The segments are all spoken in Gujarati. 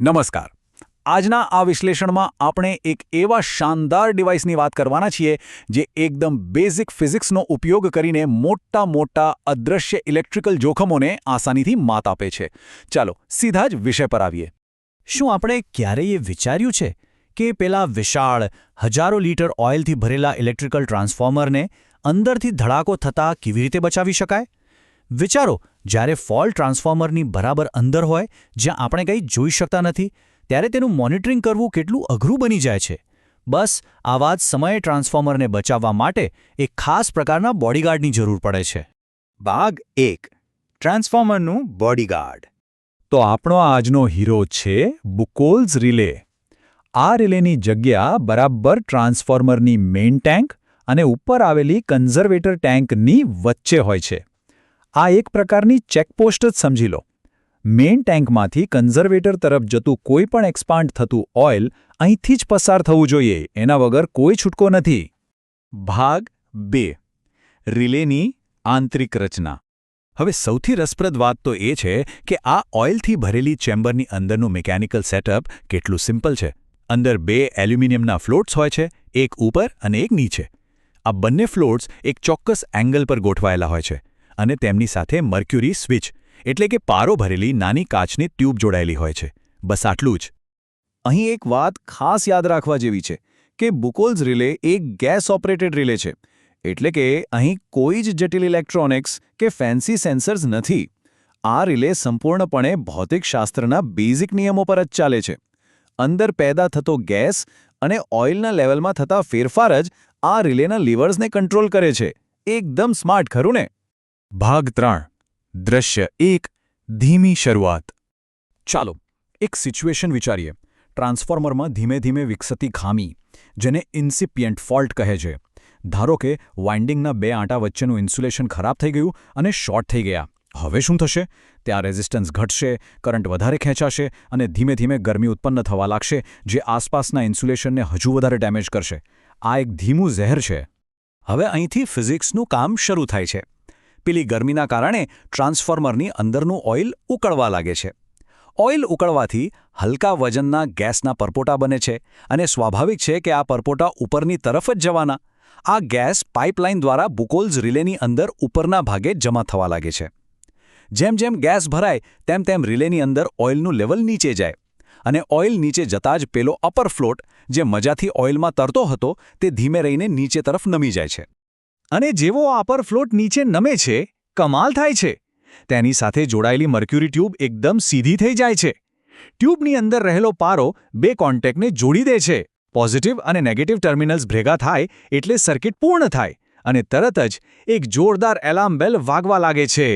નમસ્કાર. આજના આ વિશ્લેષણમાં આપણે એક એવા શાનદાર ડિવાઇસની વાત કરવાના છીએ જે એકદમ બેઝિક ફિઝિક્સનો ઉપયોગ કરીને મોટા અદૃશ્ય ઇલેક્ટ્રિકલ જોખમોને આસાનીથી માત આપે છે. ચાલો સીધા જ વિષય પર આવીએ. શું આપણે ક્યારેય વિચાર્યું છે કે પેલા વિશાળ હજારો લીટર ઓઇલથી ભરેલા ઇલેક્ટ્રિકલ ટ્રાન્સફોર્મરને અંદરથી ધડાકો થતાં કેવી રીતે બચાવી શકાય? વિચારો, જ્યારે ફોલ્ટ ટ્રાન્સફોર્મરની બરાબર અંદર હોય, જ્યાં આપણે કંઈ જોઈ શકતા નથી, ત્યારે તેનું મોનિટરિંગ કરવું કેટલું અઘરું બની જાય છે. બસ આવા જ સમયે ટ્રાન્સફોર્મરને બચાવવા માટે એક ખાસ પ્રકારના બોડીગાર્ડની જરૂર પડે છે. ભાગ 1. ટ્રાન્સફોર્મરનું બોડીગાર્ડ. તો આપણો આજનો હીરો છે બુકોલ્સ રિલે. આ રિલેની જગ્યા બરાબર ટ્રાન્સફોર્મરની મેઇન ટેન્ક અને ઉપર આવેલી કન્ઝર્વેટર ટેન્કની વચ્ચે હોય છે. આ એક પ્રકારની ચેકપોસ્ટ જ સમજી લો. મેઇન ટેન્કમાંથી કન્ઝર્વેટર તરફ જતું કોઈ પણ એક્સપાન્ડ થતું ઓઇલ અહીંથી જ પસાર થવું જોઈએ, એના વગર કોઈ છૂટકો નથી. ભાગ 2. રિલેની આંતરિક રચના. હવે સૌથી રસપ્રદ વાત તો એ છે કે આ ઓઇલથી ભરેલી ચેમ્બરની અંદરનું મિકેનિકલ સેટઅપ કેટલું સિમ્પલ છે. અંદર 2 એલ્યુમિનિયમના ફ્લોટ્સ હોય છે, એક ઉપર અને એક નીચે. આ બંને ફ્લોટ્સ એક ચોક્કસ એંગલ પર ગોઠવાયેલા હોય છે અને તેમની સાથે મર્ક્યુરી સ્વિચ એટલે કે પારો ભરેલી નાની કાચની ટ્યુબ જોડાયેલી હોય છે. બસ આટલું જ. અહીં એક વાત ખાસ યાદ રાખવા જેવી છે કે બુકોલ્સ રિલે એક ગેસ ઓપરેટેડ રિલે છે, એટલે કે અહીં કોઈ જ જટિલ ઇલેક્ટ્રોનિક્સ કે ફેન્સી સેન્સર્સ નથી. આ રિલે સંપૂર્ણપણે ભૌતિકશાસ્ત્રના બેઝિક નિયમો પર જ ચાલે છે. અંદર પેદા થતો ગેસ અને ઓઇલના લેવલમાં થતા ફેરફાર જ આ રિલેના લીવર્સને કંટ્રોલ કરે છે. એકદમ સ્માર્ટ, ખરું ને? ભાગ 3. દ્રશ્ય 1. ધીમી શરૂઆત. ચાલો એક સિચ્યુએશન વિચારીએ. ટ્રાન્સફોર્મરમાં ધીમે ધીમે વિકસતી ખામી, જેને ઇન્સિપિયન્ટ ફોલ્ટ કહે છે. ધારો કે વાઇન્ડિંગના 2 આંટા વચ્ચેનું ઇન્સ્યુલેશન ખરાબ થઈ ગયું અને શોર્ટ થઈ ગયા. હવે શું થશે? ત્યાં રેઝિસ્ટન્સ ઘટશે, કરંટ વધારે ખેંચાશે અને ધીમે ધીમે ગરમી ઉત્પન્ન થવા લાગશે, જે આસપાસના ઇન્સ્યુલેશનને હજુ વધારે ડેમેજ કરશે. આ એક ધીમું ઝેર છે. હવે અહીંથી ફિઝિક્સનું કામ શરૂ થાય છે. પેલી ગરમીના કારણે ટ્રાન્સફોર્મરની અંદરનું ઓઇલ ઉકળવા લાગે છે. ઓઇલ ઉકળવાથી હલકા વજનના ગેસના પરપોટા બને છે અને સ્વાભાવિક છે કે આ પરપોટા ઉપરની તરફ જ જવાના. આ ગેસ પાઇપલાઇન દ્વારા બુકોલ્સ રિલેની અંદર ઉપરના ભાગે જમા થવા લાગે છે. જેમ જેમ ગેસ ભરાય તેમ રિલેની અંદર ઓઇલનું લેવલ નીચે જાય અને ઓઇલ નીચે જતાં જ પેલો અપર ફ્લોટ, જે મજાથી ઓઇલમાં તરતો હતો, તે ધીમે રહીને નીચે તરફ નમી જાય છે. અને જેવો અપર ફ્લોટ નીચે નમે છે, કમાલ થાય છે. તેની સાથે જોડાયેલી મર્ક્યુરી ટ્યુબ એકદમ સીધી થઈ જાય છે. ટ્યુબની અંદર રહેલો પારો 2 કોન્ટેક્ટને જોડી દે છે. પોઝિટિવ અને નેગેટિવ ટર્મિનલ્સ ભેગા થાય એટલે સર્કિટ પૂર્ણ થાય અને તરત જ એક જોરદાર એલાર્મ બેલ વાગવા લાગે છે.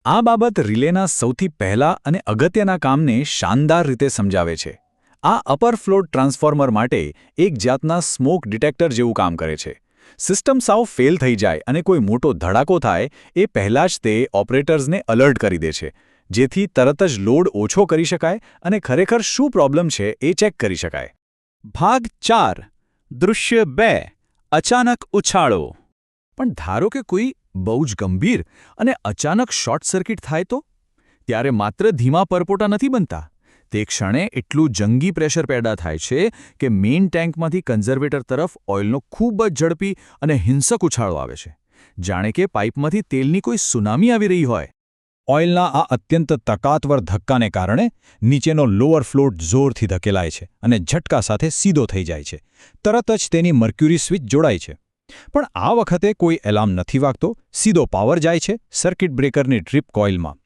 આ બાબત રિલેના સૌથી પહેલા અને અગત્યના કામને શાનદાર રીતે સમજાવે છે. આ અપર ફ્લોટ ટ્રાન્સફોર્મર માટે એક જાતના સ્મોક ડિટેક્ટર જેવું કામ કરે છે. સિસ્ટમ સાવ ફેલ થઈ જાય અને કોઈ મોટો ધડાકો થાય એ પહેલાં જ તે ઓપરેટર્સને અલર્ટ કરી દે છે, જેથી તરત જ લોડ ઓછો કરી શકાય અને ખરેખર શું પ્રોબ્લેમ છે એ ચેક કરી શકાય. ભાગ 4. દૃશ્ય 2. અચાનક ઉછાળો. પણ ધારો કે કોઈ બહુ જ ગંભીર અને અચાનક શોર્ટ સર્કિટ થાય તો? ત્યારે માત્ર ધીમા પરપોટા નથી બનતા. તે ક્ષણે એટલું જંગી પ્રેશર પેદા થાય છે કે મેઇન ટેન્કમાંથી કન્ઝર્વેટર તરફ ઓઇલનો ખૂબ જ ઝડપી અને હિંસક ઉછાળો આવે છે, જાણે કે પાઇપમાંથી તેલની કોઈ સુનામી આવી રહી હોય. ઓઇલના આ અત્યંત તાકાતવર ધક્કાને કારણે નીચેનો લોઅર ફ્લોટ જોરથી ધકેલાય છે અને ઝટકા સાથે સીધો થઈ જાય છે. તરત જ તેની મર્ક્યુરી સ્વિચ જોડાય છે. પણ આ વખતે કોઈ એલાર્મ નથી વાગતો. સીધો પાવર જાય છે સર્કિટ બ્રેકરની ટ્રીપ કોઇલમાં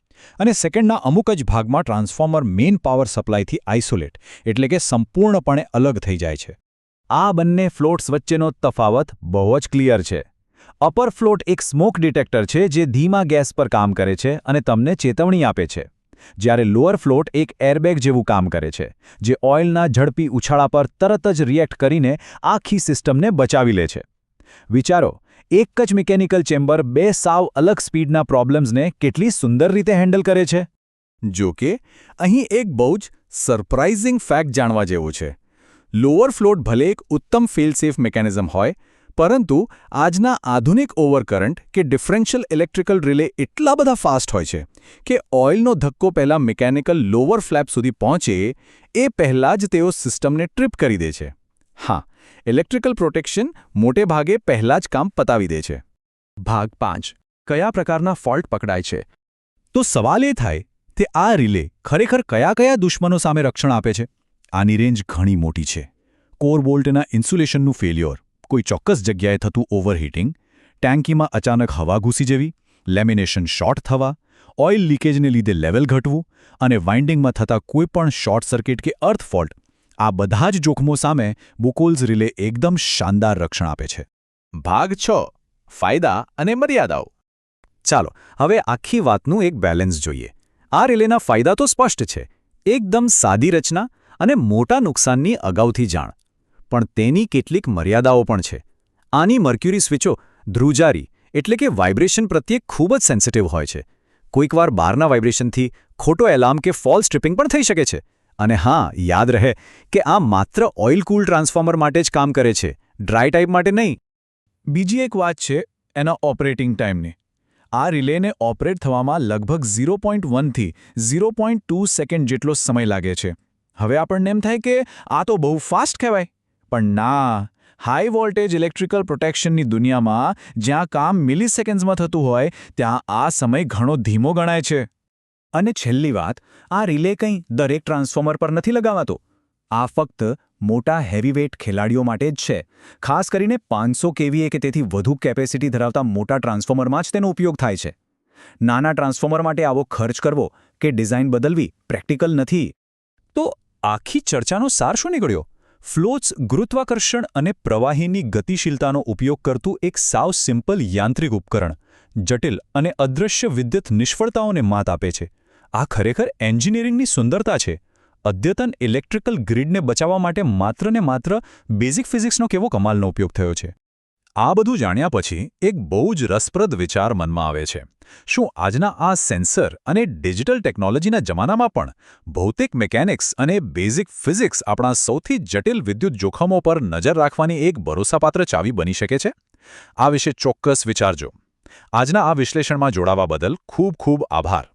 અને સેકન્ડના અમુક જ ભાગમાં ટ્રાન્સફોર્મર મેઇન પાવર સપ્લાયથી આઇસોલેટ એટલે કે સંપૂર્ણપણે અલગ થઈ જાય છે. આ બંને ફ્લોટ્સ વચ્ચેનો તફાવત બહુ જ ક્લિયર છે. અપર ફ્લોટ એક સ્મોક ડિટેક્ટર છે જે ધીમા ગેસ પર કામ કરે છે અને તમને ચેતવણી આપે છે, જ્યારે લોઅર ફ્લોટ એક એરબેગ જેવું કામ કરે છે, જે ઓઇલના ઝડપી ઉછાળા પર તરત જ રિએક્ટ કરીને આખી સિસ્ટમને બચાવી લે છે. વિચારો, એક જ મિકેનિકલ ચેમ્બર 2 સાવ અલગ સ્પીડના પ્રોબ્લેમ્સને કેટલી સુંદર રીતે હેન્ડલ કરે છે. જો કે અહીં એક બહુ જ સરપ્રાઇઝિંગ ફેક્ટ જાણવા જેવું છે. લોઅર ફ્લોટ ભલે એક ઉત્તમ ફેલ સેફ મિકેનિઝમ હોય, પરંતુ આજના આધુનિક ઓવરકરન્ટ કે ડિફરન્શિયલ ઇલેક્ટ્રિકલ રિલે એટલા બધા ફાસ્ટ હોય છે કે ઓઇલનો ધક્કો પહેલાં મિકેનિકલ લોઅર ફ્લેપ સુધી પહોંચે એ પહેલાં જ તેઓ સિસ્ટમને ટ્રિપ કરી દે છે. હા, ઇલેક્ટ્રિકલ પ્રોટેક્શન મોટે ભાગે પહેલાં જ કામ પતાવી દે છે. ભાગ 5. કયા પ્રકારના ફોલ્ટ પકડાય છે? તો સવાલ એ થાય કે આ રિલે ખરેખર કયા કયા દુશ્મનો સામે રક્ષણ આપે છે? આની રેન્જ ઘણી મોટી છે. કોર બોલ્ટના ઇન્સ્યુલેશનનું ફેલ્યોર, કોઈ ચોક્કસ જગ્યાએ થતું ઓવરહીટિંગ, ટેન્કીમાં અચાનક હવા ઘૂસી જવી, લેમિનેશન શોર્ટ થવા, ઓઇલ લીકેજને લીધે લેવલ ઘટવું અને વાઇન્ડિંગમાં થતા કોઈપણ શોર્ટ સર્કિટ કે અર્થ ફોલ્ટ, આ બધા જ જોખમો સામે બુકોલ્સ રિલે એકદમ શાનદાર રક્ષણ આપે છે. ભાગ 6. ફાયદા અને મર્યાદાઓ. ચાલો હવે આખી વાતનું એક બેલેન્સ જોઈએ. આ રિલેના ફાયદા તો સ્પષ્ટ છે. એકદમ સાદી રચના અને મોટા નુકસાનની અગાઉથી જાણ. પણ તેની કેટલીક મર્યાદાઓ પણ છે. આની મર્ક્યુરી સ્વિચો ધ્રુજારી એટલે કે વાઇબ્રેશન પ્રત્યે ખૂબ જ સેન્સિટિવ હોય છે. કોઈકવાર બહારના વાઇબ્રેશનથી ખોટો એલાર્મ કે ફોલ્સ ટ્રિપિંગ પણ થઈ શકે છે. અને હા, યાદ રહે કે આ માત્ર ઓઇલ કૂલ ટ્રાન્સફોર્મર માટે જ કામ કરે છે, ડ્રાય ટાઈપ માટે નહીં. બીજી એક વાત છે એના ઓપરેટિંગ ટાઈમની. આ રિલેને ઓપરેટ થવામાં લગભગ 0.1 થી 0.2 સેકન્ડ જેટલો સમય લાગે છે. હવે આપણને એમ થાય કે આ તો બહુ ફાસ્ટ કહેવાય. પણ ના, હાઈ વોલ્ટેજ ઇલેક્ટ્રિકલ પ્રોટેક્શનની દુનિયામાં જ્યાં કામ મિલિસેકન્ડ્સમાં થતું હોય ત્યાં આ સમય ઘણો ધીમો ગણાય છે. અને છેલ્લી વાત, આ રિલે કંઈ દરેક ટ્રાન્સફોર્મર પર નથી લગાવાતો. આ ફક્ત મોટા હેવીવેઇટ ખેલાડીઓ માટે જ છે. ખાસ કરીને 500 kVA કે તેથી વધુ કેપેસિટી ધરાવતા મોટા ટ્રાન્સફોર્મરમાં જ તેનો ઉપયોગ થાય છે. નાના ટ્રાન્સફોર્મર માટે આવો ખર્ચ કરવો કે ડિઝાઇન બદલવી પ્રેક્ટિકલ નથી. તો આખી ચર્ચાનો સાર શું નીકળ્યો? ફ્લોટ્સ ગુરુત્વાકર્ષણ અને પ્રવાહીની ગતિશીલતાનો ઉપયોગ કરતું એક સાવ સિમ્પલ યાંત્રિક ઉપકરણ જટિલ અને અદૃશ્ય વિદ્યુત નિષ્ફળતાઓને માત આપે છે. આ ખરેખર એન્જિનિયરિંગની સુંદરતા છે. અદ્યતન ઇલેક્ટ્રિકલ ગ્રીડને બચાવવા માટે માત્ર ને માત્ર બેઝિક ફિઝિક્સનો કેવો કમાલનો ઉપયોગ થયો છે. આ બધું જાણ્યા પછી એક બહુ જ રસપ્રદ વિચાર મનમાં આવે છે. શું આજના આ સેન્સર અને ડિજિટલ ટેકનોલોજીના જમાનામાં પણ ભૌતિક મિકેનિક્સ અને બેઝિક ફિઝિક્સ આપણા સૌથી જટિલ વિદ્યુત જોખમો પર નજર રાખવાની એક ભરોસાપાત્ર ચાવી બની શકે છે? આ વિશે ચોક્કસ વિચારજો. આજના આ વિશ્લેષણમાં જોડાવા બદલ ખૂબ ખૂબ આભાર.